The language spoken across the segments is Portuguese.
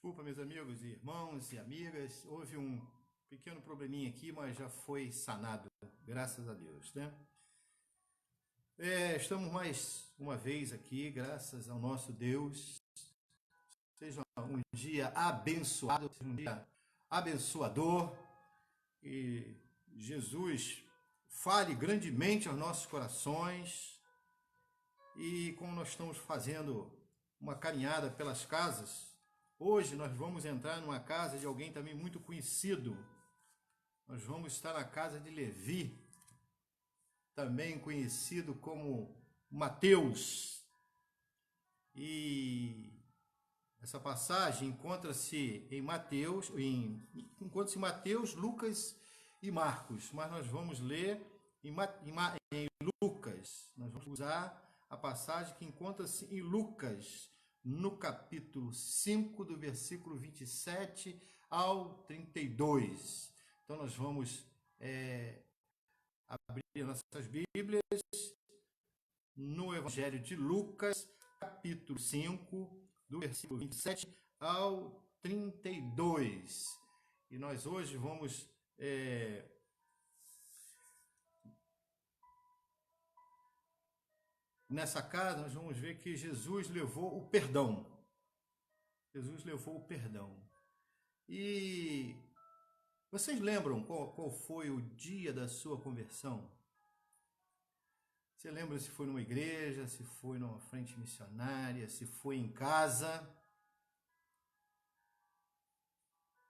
Desculpa, meus amigos e irmãos e amigas, houve um pequeno probleminha aqui, mas já foi sanado, graças a Deus, né? Estamos mais uma vez aqui, graças ao nosso Deus. Seja um dia abençoado, seja um dia abençoador, e Jesus fale grandemente aos nossos corações. E como nós estamos fazendo uma caminhada pelas casas, hoje nós vamos entrar numa casa de alguém também muito conhecido. Nós vamos estar na casa de Levi, também conhecido como Mateus. E essa passagem encontra-se em Mateus, encontra-se em Mateus, Lucas e Marcos, mas nós vamos ler em Lucas. Nós vamos usar a passagem que encontra-se em Lucas, no capítulo 5, do versículo 27 ao 32. Então nós vamos abrir nossas Bíblias no Evangelho de Lucas, capítulo 5, do versículo 27 ao 32. E nós hoje vamos nessa casa, nós vamos ver que Jesus levou o perdão. Jesus levou o perdão. E vocês lembram qual foi o dia da sua conversão? Você lembra se foi numa igreja, se foi numa frente missionária, se foi em casa?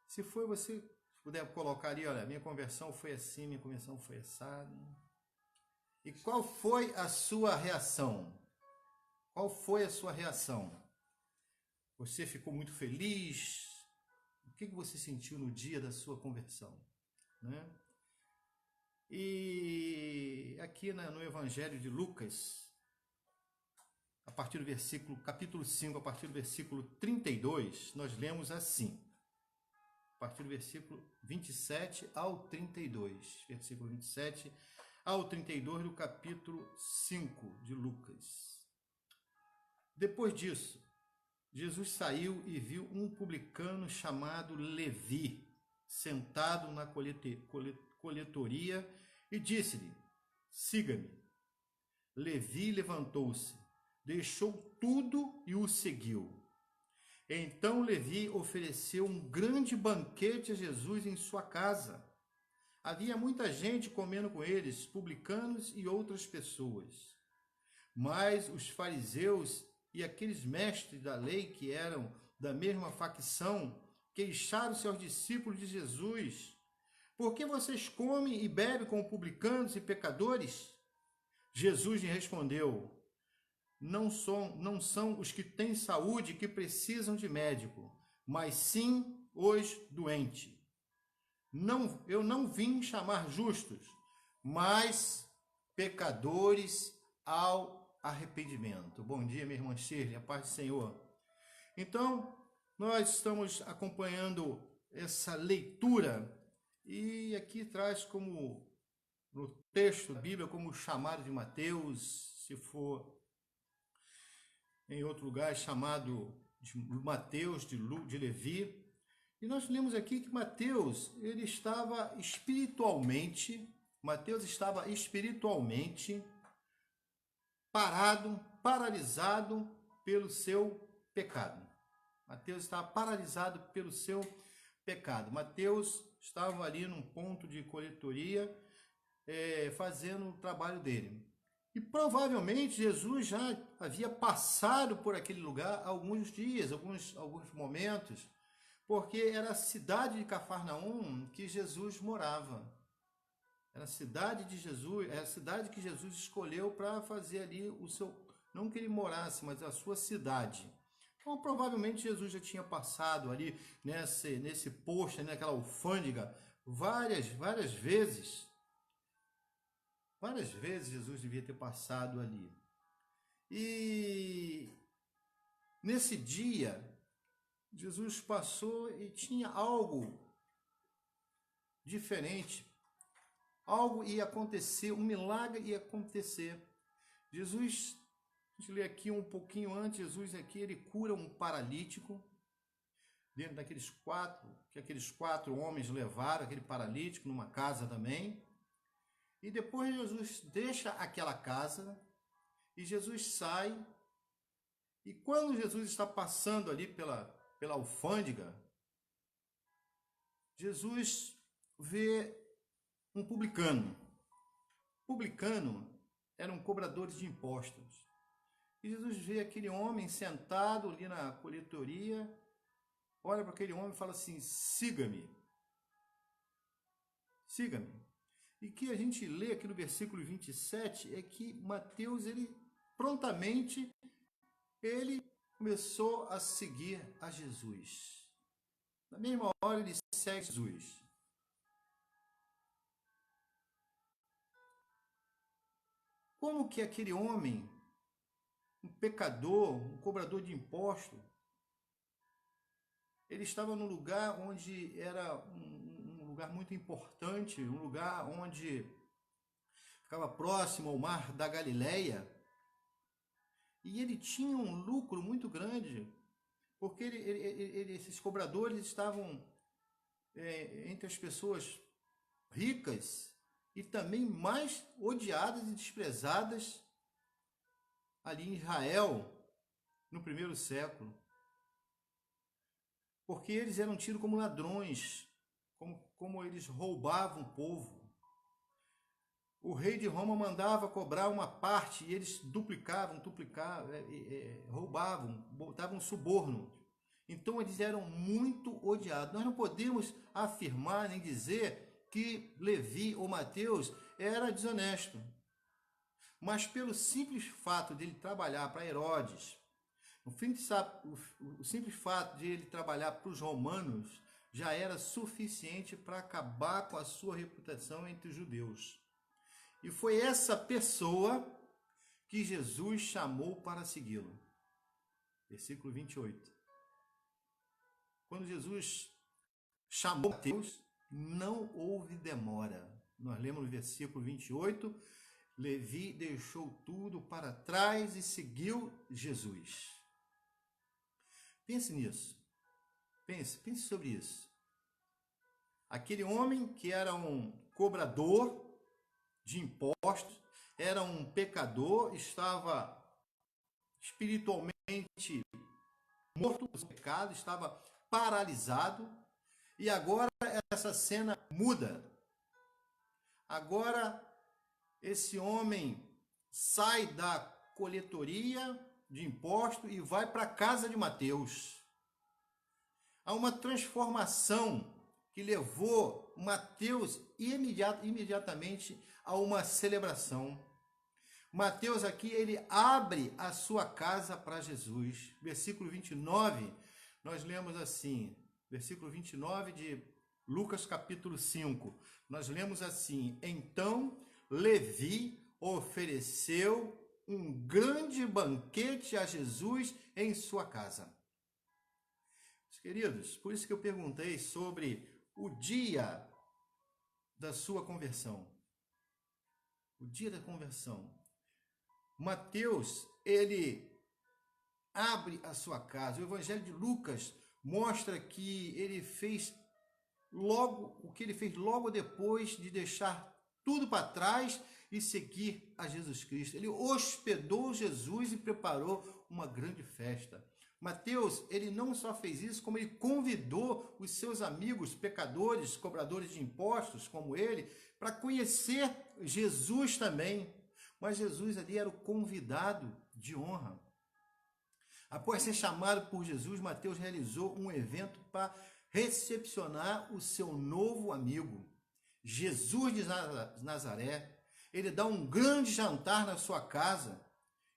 Se foi, você puder colocar ali, olha, minha conversão foi assim, minha conversão foi assada. E qual foi a sua reação? Qual foi a sua reação? Você ficou muito feliz? O que você sentiu no dia da sua conversão? Né? E aqui no Evangelho de Lucas, a partir do versículo, capítulo 5, a partir do versículo 32, nós lemos assim, a partir do versículo 27 ao 32, versículo 27 ao 32 do capítulo 5 de Lucas. Depois disso, Jesus saiu e viu um publicano chamado Levi, sentado na coletoria, e disse-lhe: siga-me. Levi levantou-se, deixou tudo e o seguiu. Então Levi ofereceu um grande banquete a Jesus em sua casa. Havia muita gente comendo com eles, publicanos e outras pessoas. Mas os fariseus e aqueles mestres da lei que eram da mesma facção queixaram-se aos discípulos de Jesus: por que vocês comem e bebem com publicanos e pecadores? Jesus lhe respondeu: não são os que têm saúde que precisam de médico, mas sim os doentes. Eu não vim chamar justos, mas pecadores ao arrependimento. Bom dia, minha irmã Shirley, a paz do Senhor. Então, nós estamos acompanhando essa leitura e aqui traz como, no texto da Bíblia, como chamado de Mateus, se for em outro lugar chamado de Mateus, de Levi. E nós lemos aqui que Mateus estava espiritualmente paralisado pelo seu pecado. Mateus estava paralisado pelo seu pecado. Mateus estava ali num ponto de coletoria, fazendo o trabalho dele. E provavelmente Jesus já havia passado por aquele lugar alguns dias, alguns momentos, porque era a cidade de Cafarnaum que Jesus morava. Era a cidade de Jesus, é a cidade que Jesus escolheu para fazer ali o seu, não que ele morasse, mas a sua cidade. Então, provavelmente Jesus já tinha passado ali nesse posto, naquela alfândega, várias vezes. Várias vezes Jesus devia ter passado ali. E nesse dia, Jesus passou e tinha algo diferente. Algo ia acontecer, um milagre ia acontecer. Jesus, a gente lê aqui um pouquinho antes, Jesus aqui, ele cura um paralítico. dentro que aqueles 4 homens levaram aquele paralítico numa casa também. E depois Jesus deixa aquela casa e Jesus sai. E quando Jesus está passando ali pela alfândega, Jesus vê um publicano. Publicano eram cobradores de impostos. E Jesus vê aquele homem sentado ali na coletoria, olha para aquele homem e fala assim: siga-me. Siga-me. E que a gente lê aqui no versículo 27 é que Mateus, prontamente, ele começou a seguir a Jesus. Na mesma hora ele segue Jesus. Como que aquele homem, um pecador, um cobrador de imposto, ele estava num lugar onde era um lugar muito importante, um lugar onde ficava próximo ao mar da Galileia, e ele tinha um lucro muito grande, porque esses cobradores estavam entre as pessoas ricas e também mais odiadas e desprezadas ali em Israel, no primeiro século. Porque eles eram tidos como ladrões, como eles roubavam o povo. O rei de Roma mandava cobrar uma parte e eles duplicavam, roubavam, botavam suborno. Então eles eram muito odiados. Nós não podemos afirmar nem dizer que Levi ou Mateus era desonesto. Mas pelo simples fato de ele trabalhar para Herodes, o simples fato de ele trabalhar para os romanos já era suficiente para acabar com a sua reputação entre os judeus. E foi essa pessoa que Jesus chamou para segui-lo. Versículo 28. Quando Jesus chamou Mateus, não houve demora. Nós lemos no versículo 28, Levi deixou tudo para trás e seguiu Jesus. Pense nisso. Pense sobre isso. Aquele homem que era um cobrador de impostos, era um pecador, estava espiritualmente morto pelo pecado, estava paralisado, e agora essa cena muda. Agora esse homem sai da coletoria de impostos e vai para a casa de Mateus. Há uma transformação que levou Mateus imediatamente a uma celebração. Mateus aqui, ele abre a sua casa para Jesus. Versículo 29, nós lemos assim, versículo 29 de Lucas capítulo 5, nós lemos assim: então Levi ofereceu um grande banquete a Jesus em sua casa. Queridos, por isso que eu perguntei sobre o dia da sua conversão. O dia da conversão. Mateus, ele abre a sua casa. O Evangelho de Lucas mostra que ele fez o que ele fez logo depois de deixar tudo para trás e seguir a Jesus Cristo. Ele hospedou Jesus e preparou uma grande festa. Mateus, ele não só fez isso, como ele convidou os seus amigos pecadores, cobradores de impostos, como ele, para conhecer Jesus também. Mas Jesus ali era o convidado de honra. Após ser chamado por Jesus, Mateus realizou um evento para recepcionar o seu novo amigo, Jesus de Nazaré. Ele dá um grande jantar na sua casa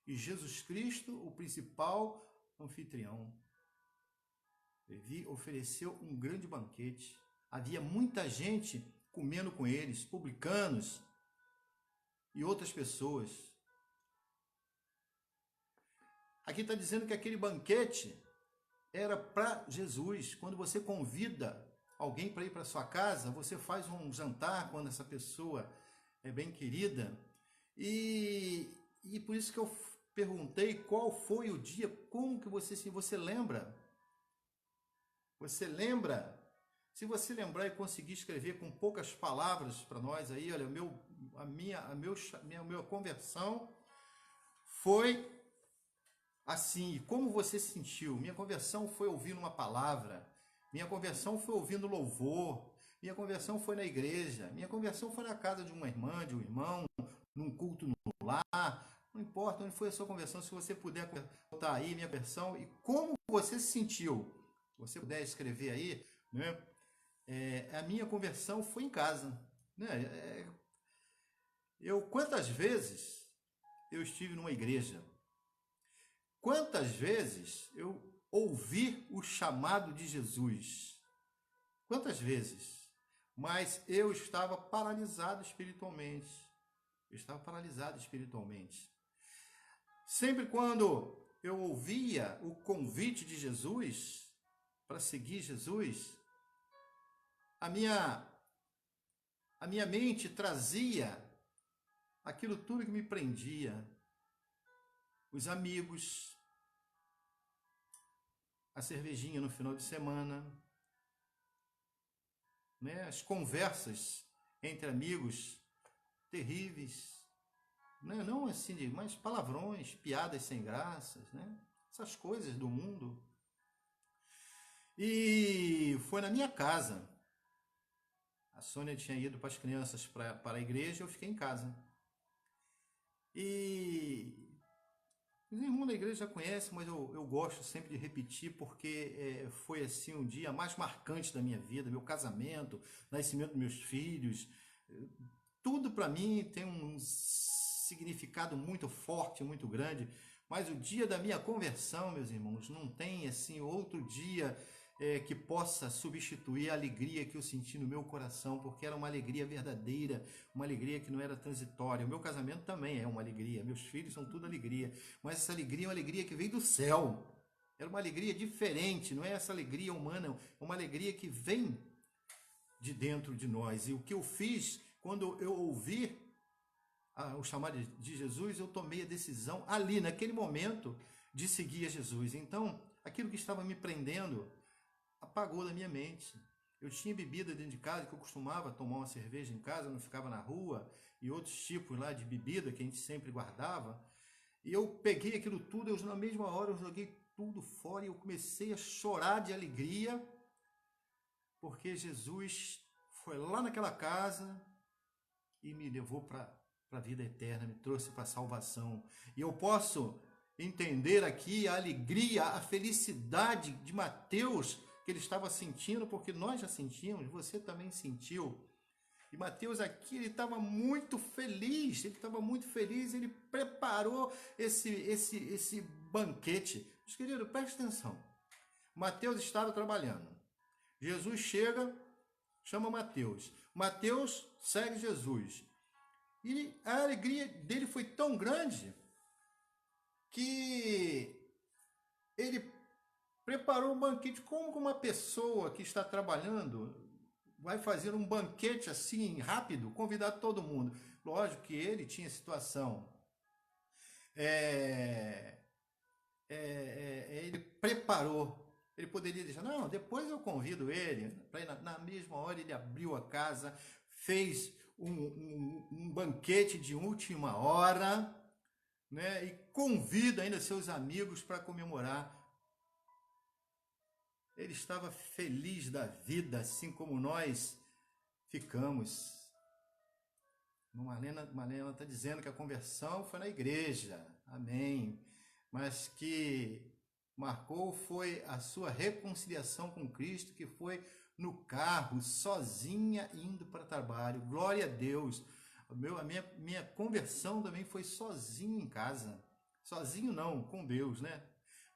e Jesus Cristo, o principal anfitrião. Levi ofereceu um grande banquete. Havia muita gente comendo com eles, publicanos e outras pessoas. Aqui está dizendo que aquele banquete era para Jesus. Quando você convida alguém para ir para sua casa, você faz um jantar quando essa pessoa é bem querida. E por isso que eu perguntei qual foi o dia, como que você lembra? Você lembra? Se você lembrar e conseguir escrever com poucas palavras para nós aí, olha, a minha conversão foi assim. E como você se sentiu? Minha conversão foi ouvindo uma palavra. Minha conversão foi ouvindo louvor. Minha conversão foi na igreja. Minha conversão foi na casa de uma irmã, de um irmão, num culto no lar. Não importa onde foi a sua conversão, se você puder botar aí minha versão e como você se sentiu. Se você puder escrever aí, né? A minha conversão foi em casa, né? Quantas vezes eu estive numa igreja? Quantas vezes eu ouvi o chamado de Jesus? Quantas vezes? Mas eu estava paralisado espiritualmente. Eu estava paralisado espiritualmente. Sempre quando eu ouvia o convite de Jesus para seguir Jesus, a minha mente trazia aquilo tudo que me prendia. Os amigos, a cervejinha no final de semana, né? As conversas entre amigos terríveis, né? Não assim, mas palavrões, piadas sem graças, né? Essas coisas do mundo. E foi na minha casa. A Sônia tinha ido para as crianças para a igreja, eu fiquei em casa. E os irmãos da igreja já conhecem, mas eu gosto sempre de repetir, porque foi assim um dia mais marcante da minha vida, meu casamento, nascimento dos meus filhos. Tudo para mim tem um significado muito forte, muito grande. Mas o dia da minha conversão, meus irmãos, não tem assim outro dia que possa substituir a alegria que eu senti no meu coração, porque era uma alegria verdadeira, uma alegria que não era transitória. O meu casamento também é uma alegria, meus filhos são tudo alegria, mas essa alegria é uma alegria que veio do céu. Era uma alegria diferente, não é essa alegria humana, é uma alegria que vem de dentro de nós. E o que eu fiz quando eu ouvi o chamado de Jesus, eu tomei a decisão ali, naquele momento, de seguir a Jesus. Então, aquilo que estava me prendendo apagou da minha mente. Eu tinha bebida dentro de casa, que eu costumava tomar uma cerveja em casa, não ficava na rua, e outros tipos lá de bebida que a gente sempre guardava. E eu peguei aquilo tudo, na mesma hora eu joguei tudo fora e eu comecei a chorar de alegria, porque Jesus foi lá naquela casa e me levou para a vida eterna, me trouxe para a salvação. E eu posso entender aqui a alegria, a felicidade de Mateus, que ele estava sentindo, porque nós já sentimos, você também sentiu. E Mateus aqui, ele estava muito feliz, ele preparou esse banquete. Meus queridos, preste atenção. Mateus estava trabalhando. Jesus chega, chama Mateus. Mateus segue Jesus. E a alegria dele foi tão grande que ele preparou um banquete. Como uma pessoa que está trabalhando vai fazer um banquete assim rápido, convidar todo mundo? Lógico que ele tinha situação. Ele preparou. Ele poderia dizer, não, depois eu convido ele. Na mesma hora ele abriu a casa, fez um banquete de última hora, né? E convida ainda seus amigos para comemorar. Ele estava feliz da vida, assim como nós ficamos. Marlena está dizendo que a conversão foi na igreja, amém. Mas que marcou foi a sua reconciliação com Cristo, que foi no carro, sozinha, indo para o trabalho. Glória a Deus. A minha conversão também foi sozinho em casa. Sozinho não, com Deus, né?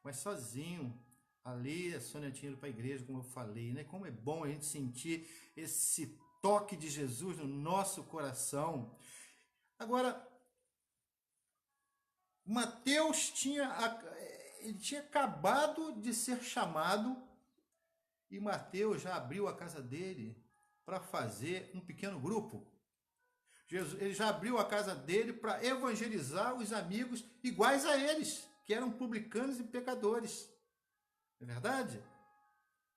Mas sozinho. Ali a Sônia tinha ido para a igreja, como eu falei, né? Como é bom a gente sentir esse toque de Jesus no nosso coração. Agora, Mateus tinha acabado de ser chamado e Mateus já abriu a casa dele para fazer um pequeno grupo. Ele já abriu a casa dele para evangelizar os amigos iguais a eles, que eram publicanos e pecadores. É verdade?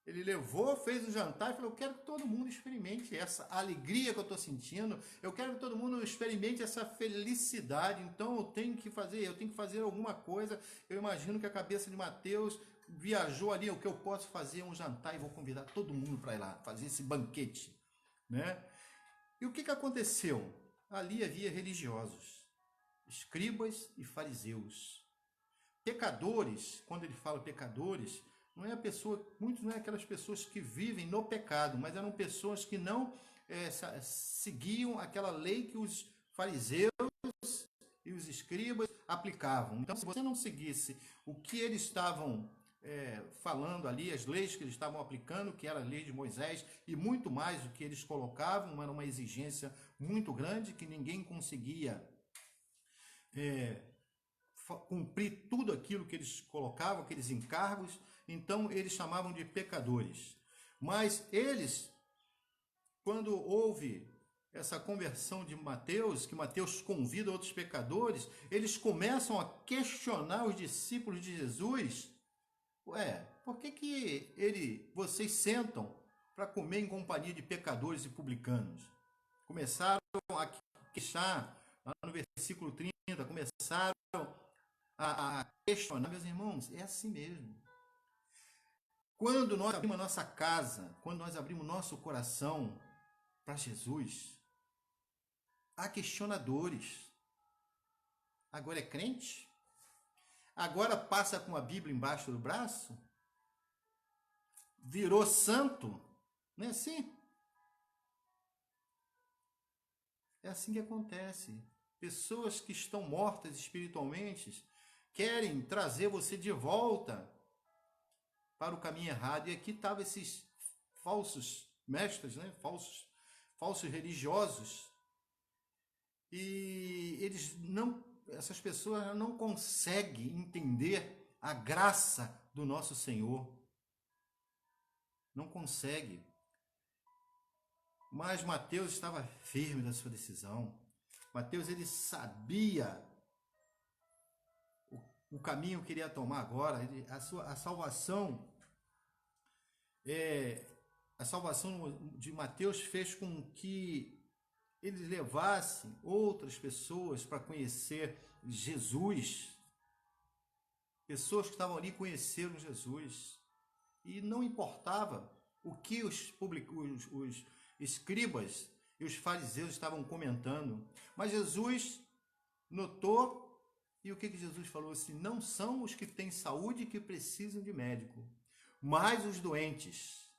Ele levou, fez o jantar e falou: eu quero que todo mundo experimente essa alegria que eu estou sentindo, eu quero que todo mundo experimente essa felicidade, então eu tenho que fazer alguma coisa. Eu imagino que a cabeça de Mateus viajou ali: o que eu posso fazer é um jantar e vou convidar todo mundo para ir lá, fazer esse banquete, né? E o que aconteceu? Ali havia religiosos, escribas e fariseus. Pecadores, quando ele fala pecadores, não é a pessoa, muitos não é aquelas pessoas que vivem no pecado, mas eram pessoas que não seguiam aquela lei que os fariseus e os escribas aplicavam. Então, se você não seguisse o que eles estavam falando ali, as leis que eles estavam aplicando, que era a lei de Moisés, e muito mais do que eles colocavam, era uma exigência muito grande que ninguém conseguia cumprir tudo aquilo que eles colocavam, aqueles encargos, então eles chamavam de pecadores. Mas eles, quando houve essa conversão de Mateus, que Mateus convida outros pecadores, eles começam a questionar os discípulos de Jesus. Por que vocês sentam para comer em companhia de pecadores e publicanos? Começaram a queixar, lá no versículo 30, começaram a questionar. Meus irmãos, é assim mesmo. Quando nós abrimos a nossa casa, quando nós abrimos nosso coração para Jesus, há questionadores. Agora é crente? Agora passa com a Bíblia embaixo do braço? Virou santo? Não é assim? É assim que acontece. Pessoas que estão mortas espiritualmente querem trazer você de volta para o caminho errado. E aqui estavam esses falsos mestres, né? Falsos religiosos. E essas pessoas não conseguem entender a graça do nosso Senhor. Não consegue. Mas Mateus estava firme da sua decisão. Mateus, ele sabia o caminho que ele ia tomar agora. A salvação de Mateus fez com que ele levasse outras pessoas para conhecer Jesus. Pessoas que estavam ali conheceram Jesus. E não importava o que os escribas e os fariseus estavam comentando. Mas Jesus notou, e o que Jesus falou? Assim: não são os que têm saúde que precisam de médico, mas os doentes.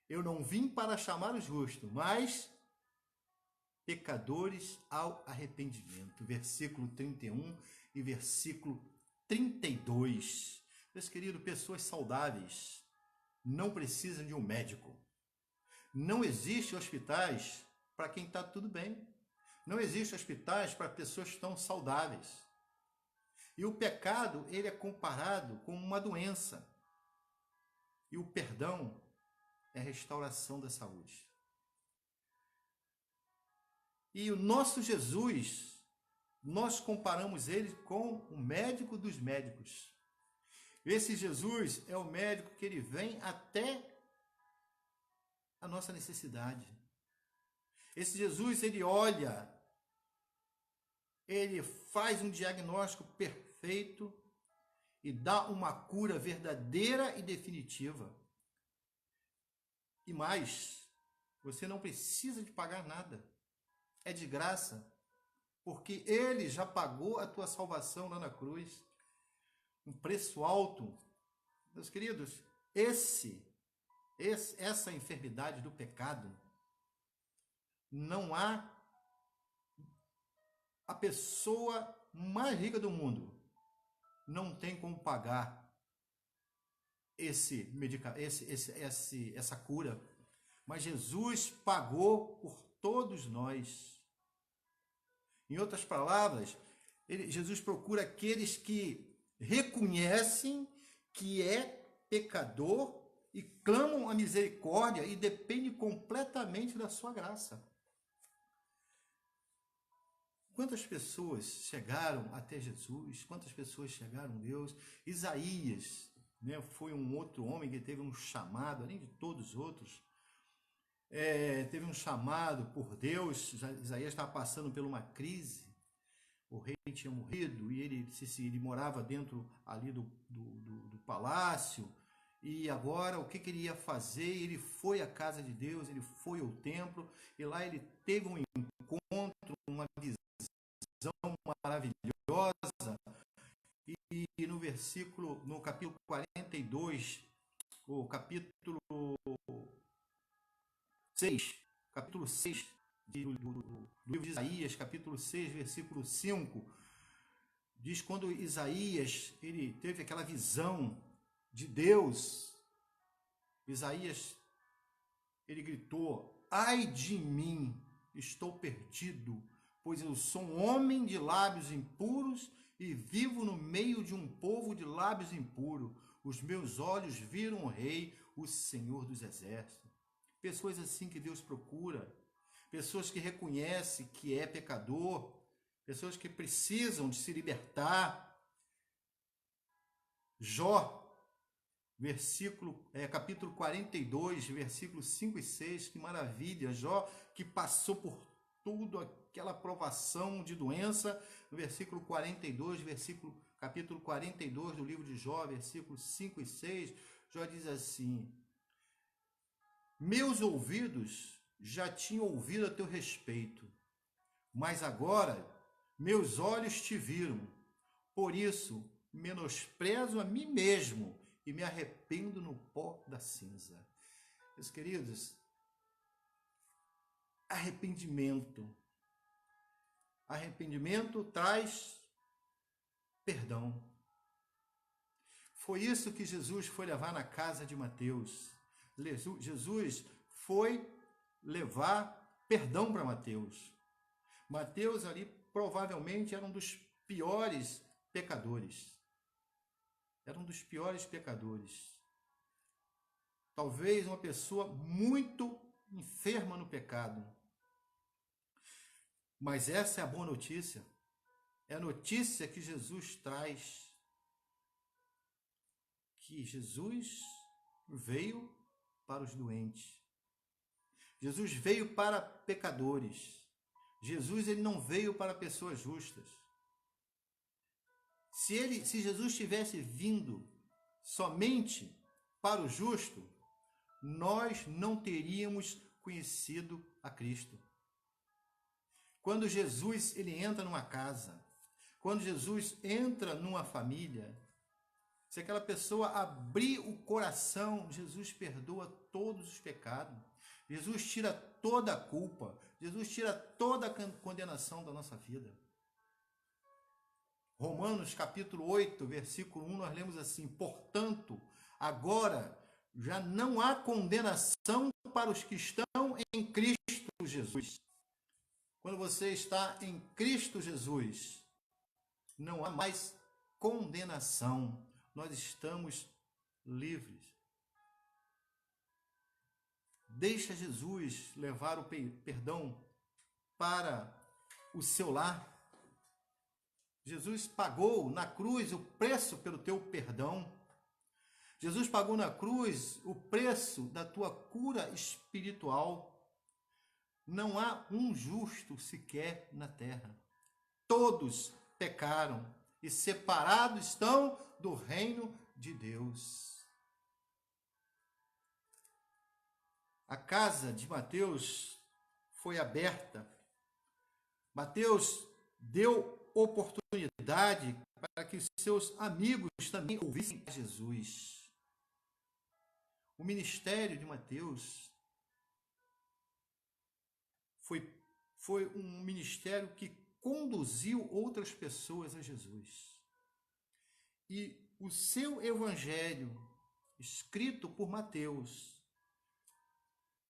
Eu não vim para chamar os justos, mas pecadores ao arrependimento. Versículo 31 e versículo 32. Meus queridos, pessoas saudáveis não precisam de um médico. Não existe hospitais para quem está tudo bem. Não existe hospitais para pessoas que estão saudáveis. E o pecado, ele é comparado com uma doença. E o perdão é a restauração da saúde. E o nosso Jesus, nós comparamos ele com o médico dos médicos. Esse Jesus é o médico que ele vem até a nossa necessidade. Esse Jesus, ele olha, ele faz um diagnóstico perfeito e dá uma cura verdadeira e definitiva. E mais, você não precisa de pagar nada. É de graça, porque ele já pagou a tua salvação lá na cruz. Um preço alto. Meus queridos, essa enfermidade do pecado, não há a pessoa mais rica do mundo não tem como pagar essa cura. Mas Jesus pagou por todos nós. Em outras palavras, Jesus procura aqueles que reconhecem que é pecador e clamam a misericórdia e dependem completamente da sua graça. Quantas pessoas chegaram até Jesus? Quantas pessoas chegaram a Deus? Isaías, né? Foi um outro homem que teve um chamado, além de todos os outros, teve um chamado por Deus. Isaías estava passando por uma crise, o rei tinha morrido e ele morava dentro ali do palácio, e agora o que ele ia fazer? Ele foi à casa de Deus, ele foi ao templo, e lá ele teve um encontro, uma visão maravilhosa, e no capítulo 42, o capítulo 6, capítulo 6 do livro de Isaías, capítulo 6, versículo 5, diz quando Isaías ele teve aquela visão de Deus, Isaías ele gritou: ai de mim, estou perdido, pois eu sou um homem de lábios impuros e vivo no meio de um povo de lábios impuros. Os meus olhos viram o Rei, o Senhor dos Exércitos. Pessoas assim que Deus procura, pessoas que reconhecem que é pecador, pessoas que precisam de se libertar. Jó, capítulo 42, versículos 5 e 6, que maravilha. Jó, que passou por tudo aquela provação de doença, no versículo 42, capítulo 42 do livro de Jó, versículos 5 e 6, Jó diz assim: meus ouvidos já tinham ouvido a teu respeito, mas agora meus olhos te viram. Por isso, menosprezo a mim mesmo e me arrependo no pó da cinza. Meus queridos, arrependimento. Arrependimento traz perdão. Foi isso que Jesus foi levar na casa de Mateus. Jesus foi levar perdão para Mateus. Mateus ali provavelmente era um dos piores pecadores. Era um dos piores pecadores. Talvez uma pessoa muito enferma no pecado. Mas essa é a boa notícia. É a notícia que Jesus traz. Que Jesus veio para os doentes. Jesus veio para pecadores. Jesus ele não veio para pessoas justas. Se Jesus tivesse vindo somente para o justo, nós não teríamos conhecido a Cristo. Quando Jesus ele entra numa casa, quando Jesus entra numa família, se aquela pessoa abrir o coração, Jesus perdoa todos os pecados. Jesus tira toda a culpa. Jesus tira toda a condenação da nossa vida. Romanos capítulo 8, versículo 1, nós lemos assim: portanto, agora já não há condenação para os que estão em Cristo Jesus. Quando você está em Cristo Jesus, não há mais condenação. Nós estamos livres. Deixa Jesus levar o perdão para o seu lar. Jesus pagou na cruz o preço pelo teu perdão. Jesus pagou na cruz o preço da tua cura espiritual. Não há um justo sequer na terra. Todos pecaram e separados estão do reino de Deus. A casa de Mateus foi aberta. Mateus deu oportunidade para que os seus amigos também ouvissem Jesus. O ministério de Mateus foi um ministério que conduziu outras pessoas a Jesus. E o seu evangelho, escrito por Mateus,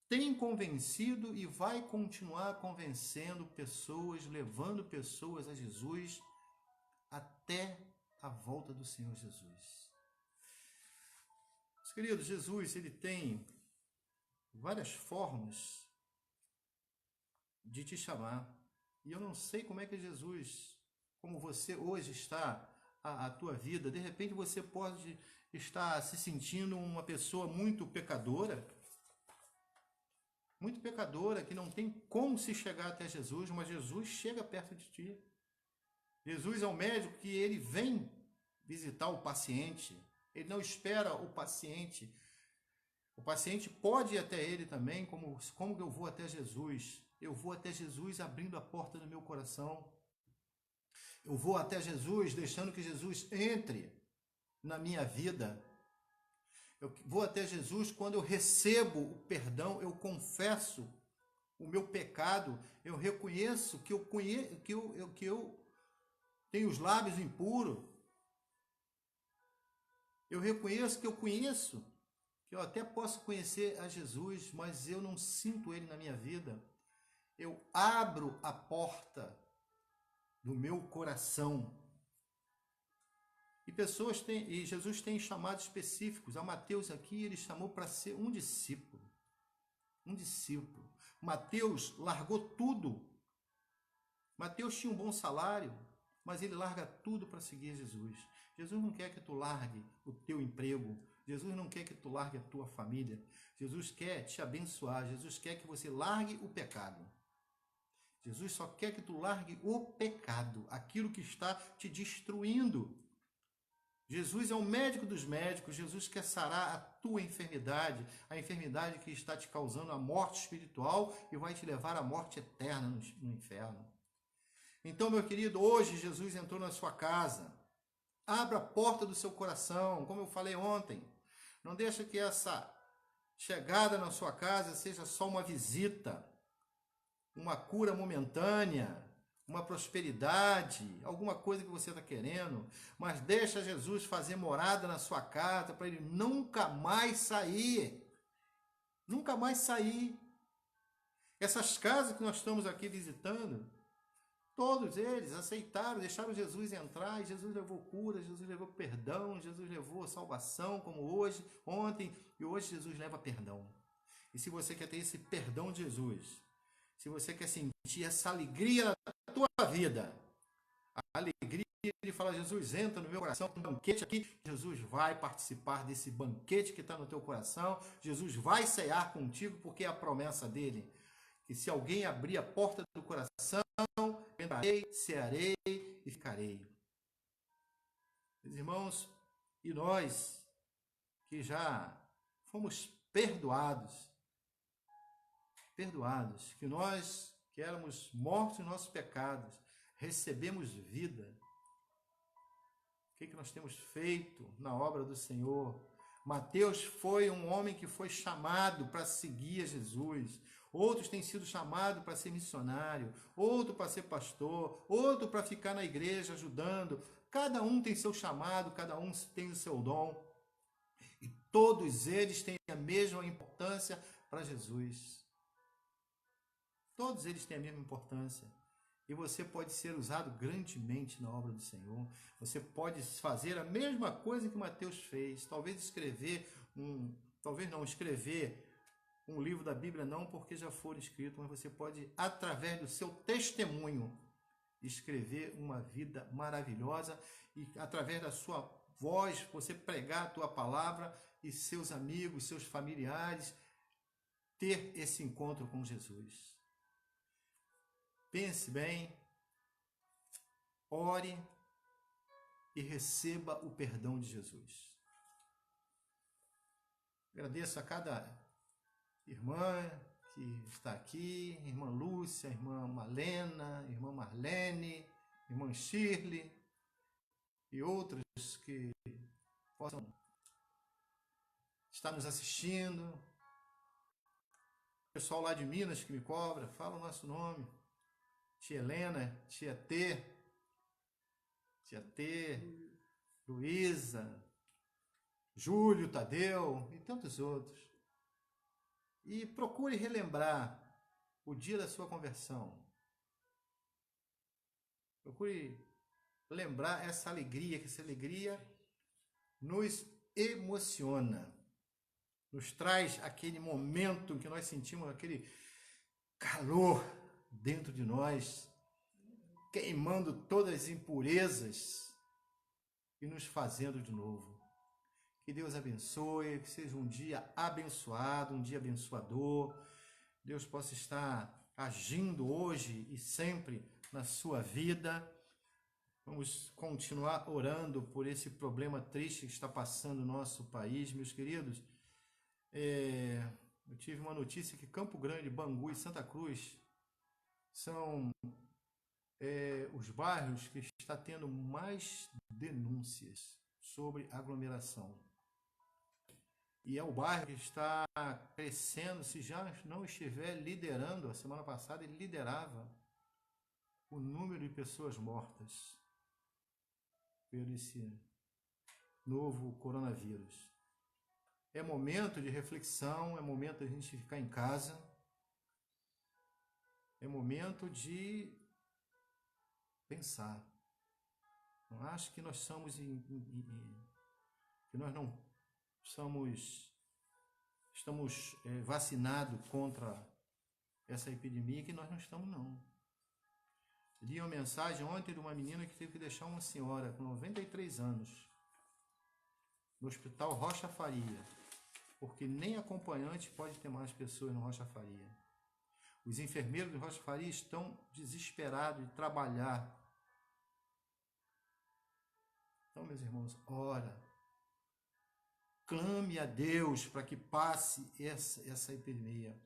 tem convencido e vai continuar convencendo pessoas, levando pessoas a Jesus até a volta do Senhor Jesus. Meus queridos, Jesus ele tem várias formas de te chamar. E eu não sei como é que Jesus, como você hoje está, a tua vida, de repente você pode está se sentindo uma pessoa muito pecadora, que não tem como se chegar até Jesus, mas Jesus chega perto de ti. Jesus é um médico que ele vem visitar o paciente, ele não espera o paciente. O paciente pode ir até ele também, como que eu vou até Jesus? Eu vou até Jesus abrindo a porta do meu coração. Eu vou até Jesus deixando que Jesus entre na minha vida. Eu vou até Jesus quando eu recebo o perdão, eu confesso o meu pecado, eu reconheço que eu tenho os lábios impuros. Eu reconheço que eu conheço, que eu até posso conhecer a Jesus, mas eu não sinto Ele na minha vida. Eu abro a porta do meu coração. E Jesus tem chamados específicos. A Mateus aqui, ele chamou para ser um discípulo. Um discípulo. Mateus largou tudo. Mateus tinha um bom salário, mas ele larga tudo para seguir Jesus. Jesus não quer que tu largue o teu emprego. Jesus não quer que tu largue a tua família. Jesus quer te abençoar. Jesus quer que você largue o pecado. Jesus só quer que tu largue o pecado, aquilo que está te destruindo. Jesus é o médico dos médicos. Jesus quer sarar a tua enfermidade, a enfermidade que está te causando a morte espiritual e vai te levar à morte eterna no inferno. Então, meu querido, hoje Jesus entrou na sua casa. Abra a porta do seu coração, como eu falei ontem. Não deixa que essa chegada na sua casa seja só uma visita, uma cura momentânea, uma prosperidade, alguma coisa que você está querendo, mas deixa Jesus fazer morada na sua casa para ele nunca mais sair. Nunca mais sair. Essas casas que nós estamos aqui visitando, todos eles aceitaram, deixaram Jesus entrar, e Jesus levou cura, Jesus levou perdão, Jesus levou salvação, como hoje, ontem, e hoje Jesus leva perdão. E se você quer ter esse perdão de Jesus, se você quer sentir essa alegria na tua vida, a alegria de falar, Jesus, entra no meu coração, um banquete aqui, Jesus vai participar desse banquete que está no teu coração, Jesus vai cear contigo, porque é a promessa dele, que se alguém abrir a porta do coração, entrarei, cearei e ficarei. Meus irmãos, e nós que já fomos perdoados, que nós que éramos mortos em nossos pecados, recebemos vida. O que nós temos feito na obra do Senhor? Mateus foi um homem que foi chamado para seguir a Jesus. Outros têm sido chamados para ser missionário, outro para ser pastor, outro para ficar na igreja ajudando. Cada um tem seu chamado, cada um tem o seu dom. E todos eles têm a mesma importância para Jesus. Todos eles têm a mesma importância. E você pode ser usado grandemente na obra do Senhor. Você pode fazer a mesma coisa que Mateus fez. Talvez escrever um livro da Bíblia, não porque já for escrito, mas você pode, através do seu testemunho, escrever uma vida maravilhosa e, através da sua voz, você pregar a tua palavra e seus amigos, seus familiares, ter esse encontro com Jesus. Pense bem, ore e receba o perdão de Jesus. Agradeço a cada irmã que está aqui, irmã Lúcia, irmã Malena, irmã Marlene, irmã Shirley e outros que possam estar nos assistindo. O pessoal lá de Minas que me cobra, fala o nosso nome. Tia Helena, tia T, Luísa, Júlio, Tadeu e tantos outros. E procure relembrar o dia da sua conversão. Procure lembrar essa alegria, que essa alegria nos emociona. Nos traz aquele momento em que nós sentimos aquele calor dentro de nós, queimando todas as impurezas e nos fazendo de novo. Que Deus abençoe, que seja um dia abençoado, um dia abençoador. Deus possa estar agindo hoje e sempre na sua vida. Vamos continuar orando por esse problema triste que está passando no nosso país, meus queridos. Eu tive uma notícia que Campo Grande, Bangu e Santa Cruz são os bairros que está tendo mais denúncias sobre aglomeração. E é o bairro que está crescendo, se já não estiver liderando, a semana passada ele liderava o número de pessoas mortas por esse novo coronavírus. É momento de reflexão, é momento de a gente ficar em casa, é momento de pensar. Não acho que nós somos, que nós não estamos vacinados contra essa epidemia, que nós não estamos, não. Eu li uma mensagem ontem de uma menina que teve que deixar uma senhora com 93 anos no Hospital Rocha Faria, porque nem acompanhante pode ter mais pessoas no Rocha Faria. Os enfermeiros do Rocha Faria estão desesperados de trabalhar. Então, meus irmãos, ora, clame a Deus para que passe essa epidemia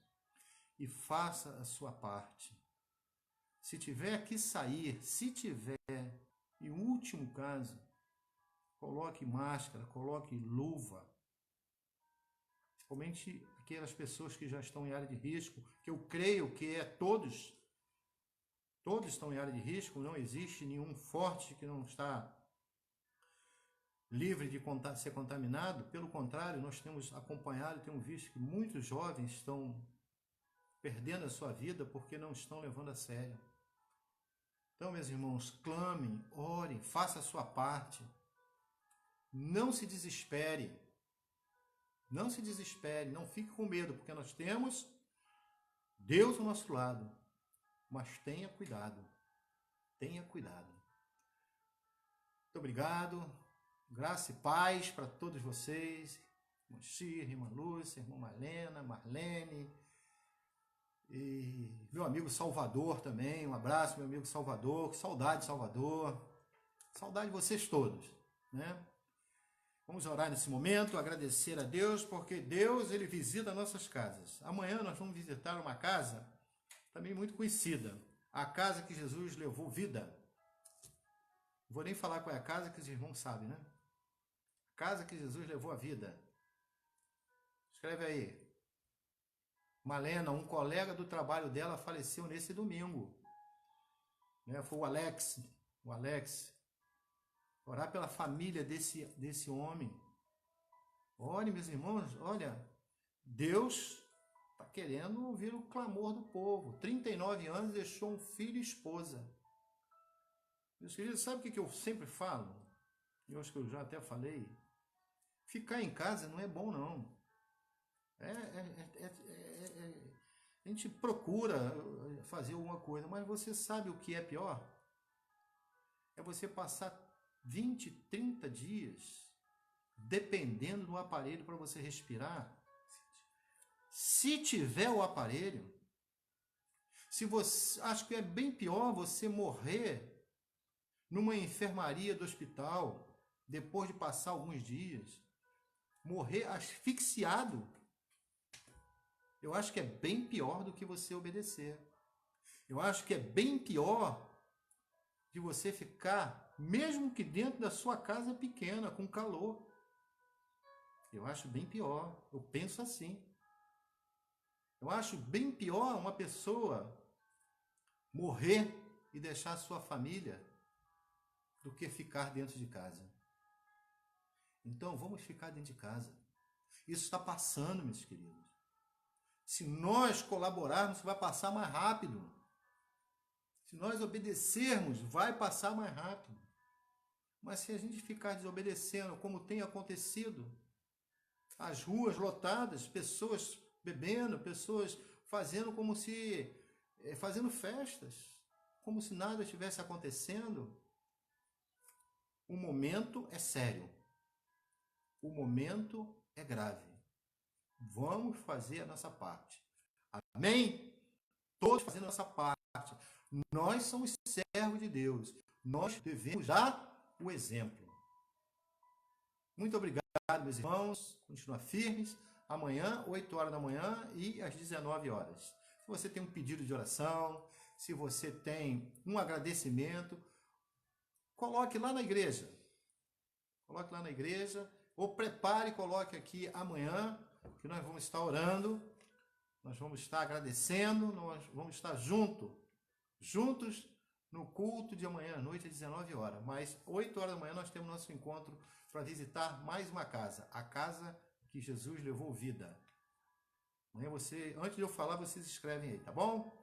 e faça a sua parte. Se tiver que sair, se tiver, em último caso, coloque máscara, coloque luva. Principalmente aquelas pessoas que já estão em área de risco, que eu creio que todos estão em área de risco, não existe nenhum forte que não está livre de ser contaminado. Pelo contrário, nós temos acompanhado, temos visto que muitos jovens estão perdendo a sua vida porque não estão levando a sério. Então, meus irmãos, clamem, orem, faça a sua parte. Não se desespere. Não se desespere, não fique com medo, porque nós temos Deus ao nosso lado. Mas tenha cuidado. Tenha cuidado. Muito obrigado. Graça e paz para todos vocês. Irmã Xir, irmã Lúcia, irmã Malena, Marlene. E meu amigo Salvador também. Um abraço, meu amigo Salvador. Que saudade, Salvador. Saudade de vocês todos, né? Vamos orar nesse momento, agradecer a Deus, porque Deus, Ele visita nossas casas. Amanhã nós vamos visitar uma casa também muito conhecida, a casa que Jesus levou vida. Não vou nem falar qual é a casa, que os irmãos sabem, né? A casa que Jesus levou a vida. Escreve aí. Malena, um colega do trabalho dela faleceu nesse domingo. Né? Foi o Alex. Orar pela família desse homem. Olha, meus irmãos, olha, Deus está querendo ouvir o clamor do povo. 39 anos, deixou um filho e esposa. Meus queridos, sabe o que eu sempre falo? Eu acho que eu já até falei. Ficar em casa não é bom, não. A gente procura fazer alguma coisa, mas você sabe o que é pior? É você passar 20, 30 dias dependendo do aparelho para você respirar. Se tiver o aparelho, se você, acho que é bem pior você morrer numa enfermaria do hospital depois de passar alguns dias, morrer asfixiado. Eu acho que é bem pior do que você obedecer. Eu acho que é bem pior de você ficar, mesmo que dentro da sua casa pequena, com calor. Eu acho bem pior. Eu penso assim. Eu acho bem pior uma pessoa morrer e deixar a sua família do que ficar dentro de casa. Então, vamos ficar dentro de casa. Isso está passando, meus queridos. Se nós colaborarmos, vai passar mais rápido. Se nós obedecermos, vai passar mais rápido. Mas se a gente ficar desobedecendo, como tem acontecido, as ruas lotadas, pessoas bebendo, pessoas fazendo fazendo festas, como se nada estivesse acontecendo, o momento é sério. O momento é grave. Vamos fazer a nossa parte. Amém? Todos fazendo a nossa parte. Nós somos servos de Deus. Nós devemos dar o exemplo. Muito obrigado, meus irmãos. Continua firmes. Amanhã, 8 horas da manhã e às 19 horas. Se você tem um pedido de oração, se você tem um agradecimento, coloque lá na igreja. Coloque lá na igreja. Ou prepare e coloque aqui amanhã, que nós vamos estar orando. Nós vamos estar agradecendo. Nós vamos estar juntos no culto de amanhã à noite às 19 horas. Mas 8 horas da manhã nós temos nosso encontro para visitar mais uma casa, a casa que Jesus levou vida. Amanhã antes de eu falar, vocês escrevem aí, tá bom?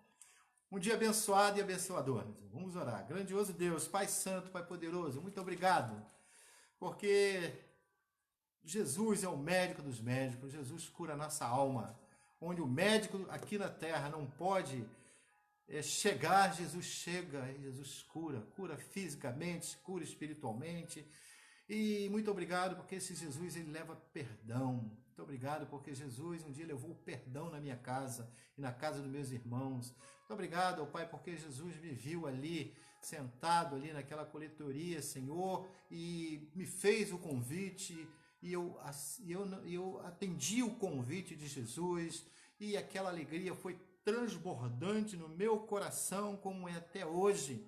Um dia abençoado e abençoador. Vamos orar. Grandioso Deus, Pai Santo, Pai Poderoso, muito obrigado, porque Jesus é o médico dos médicos, Jesus cura a nossa alma. Onde o médico aqui na terra não pode chegar, Jesus chega, Jesus cura fisicamente, cura espiritualmente. E muito obrigado porque esse Jesus ele leva perdão. Muito obrigado porque Jesus um dia levou o perdão na minha casa e na casa dos meus irmãos. Muito obrigado, ó Pai, porque Jesus me viu ali, sentado ali naquela coletoria, Senhor, e me fez o convite, e eu atendi o convite de Jesus, e aquela alegria foi transbordante no meu coração, como é até hoje.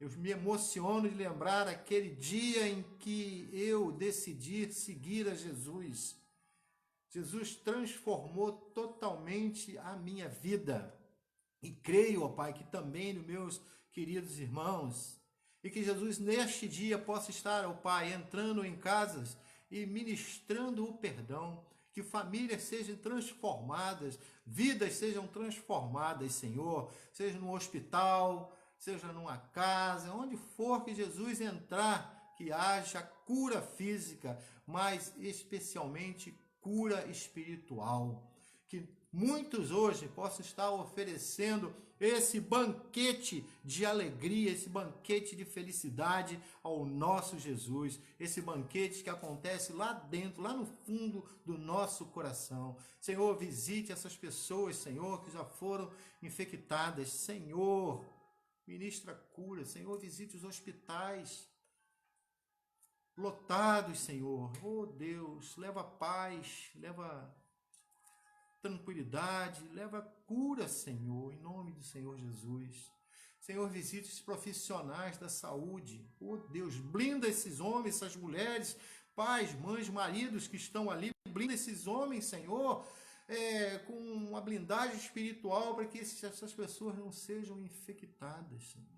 Eu me emociono de lembrar aquele dia em que eu decidi seguir a Jesus. Jesus transformou totalmente a minha vida. E creio, ó Pai, que também nos meus queridos irmãos. E que Jesus neste dia possa estar, ó Pai, entrando em casas e ministrando o perdão. Que famílias sejam transformadas, vidas sejam transformadas, Senhor. Seja no hospital, seja numa casa, onde for que Jesus entrar, que haja cura física, mas especialmente cura espiritual. Que muitos hoje possam estar oferecendo esse banquete de alegria, esse banquete de felicidade ao nosso Jesus, esse banquete que acontece lá dentro, lá no fundo do nosso coração. Senhor, visite essas pessoas, Senhor, que já foram infectadas. Senhor, ministra cura, Senhor, visite os hospitais lotados, Senhor. Oh Deus, leva paz, leva tranquilidade, leva cura, Senhor, em nome do Senhor Jesus. Senhor, visite os profissionais da saúde. Oh Deus, blinda esses homens, essas mulheres, pais, mães, maridos que estão ali, blinda esses homens, Senhor, com uma blindagem espiritual para que essas pessoas não sejam infectadas, Senhor.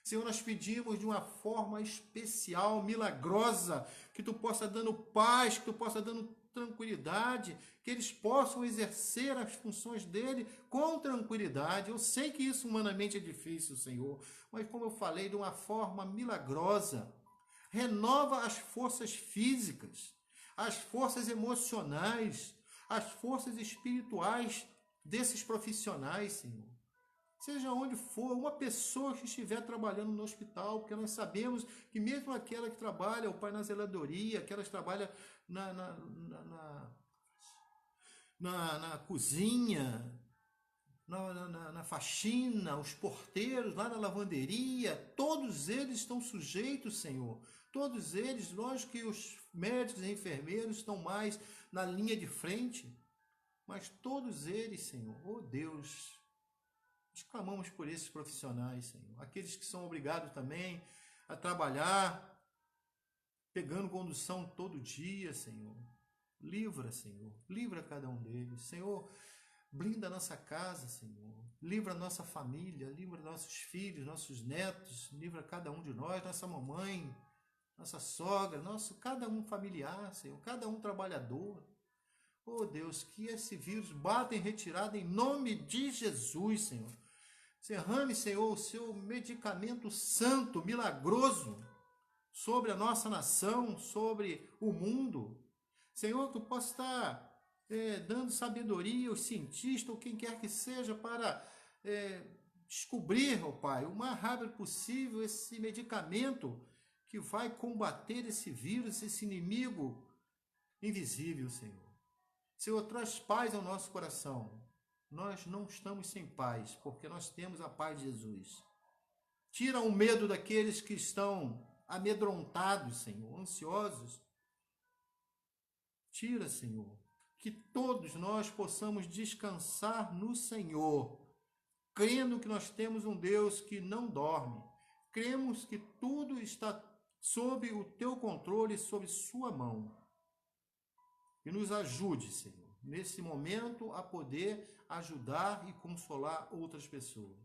Senhor, nós pedimos de uma forma especial, milagrosa, que Tu possa dando paz, que Tu possa dando tranquilidade, que eles possam exercer as funções dele com tranquilidade. Eu sei que isso humanamente é difícil, Senhor, mas como eu falei, de uma forma milagrosa. Renova as forças físicas, as forças emocionais, as forças espirituais desses profissionais, Senhor. Seja onde for, uma pessoa que estiver trabalhando no hospital, porque nós sabemos que mesmo aquela que trabalha, o pai na zeladoria, aquelas que trabalham na cozinha, na faxina, os porteiros lá na lavanderia, todos eles estão sujeitos, Senhor. Todos eles, lógico que os médicos e enfermeiros estão mais na linha de frente, mas todos eles, Senhor, oh Deus, nós clamamos por esses profissionais, Senhor. Aqueles que são obrigados também a trabalhar, pegando condução todo dia, Senhor. Livra, Senhor. Livra cada um deles. Senhor, blinda a nossa casa, Senhor. Livra a nossa família, livra nossos filhos, nossos netos. Livra cada um de nós, nossa mamãe, nossa sogra, cada um familiar, Senhor. Cada um trabalhador. Oh, Deus, que esse vírus bata em retirada em nome de Jesus, Senhor. Derrame, Senhor, o seu medicamento santo, milagroso, sobre a nossa nação, sobre o mundo. Senhor, Tu possa estar dando sabedoria aos cientistas, ou quem quer que seja, para descobrir, ó Pai, o mais rápido possível esse medicamento que vai combater esse vírus, esse inimigo invisível, Senhor. Senhor, traz paz ao nosso coração. Nós não estamos sem paz, porque nós temos a paz de Jesus. Tira o medo daqueles que estão amedrontados, Senhor, ansiosos. Tira, Senhor, que todos nós possamos descansar no Senhor, crendo que nós temos um Deus que não dorme. Cremos que tudo está sob o teu controle, sob sua mão. E nos ajude, Senhor, nesse momento a poder ajudar e consolar outras pessoas.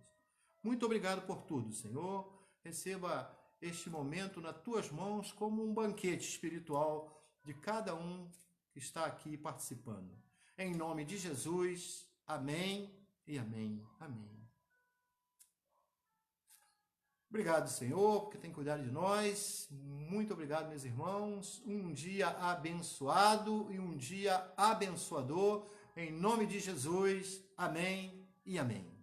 Muito obrigado por tudo, Senhor. Receba este momento nas tuas mãos como um banquete espiritual de cada um que está aqui participando. Em nome de Jesus, amém e amém. Amém. Obrigado, Senhor, porque tem cuidado de nós. Muito obrigado, meus irmãos. Um dia abençoado e um dia abençoador. Em nome de Jesus, amém e amém.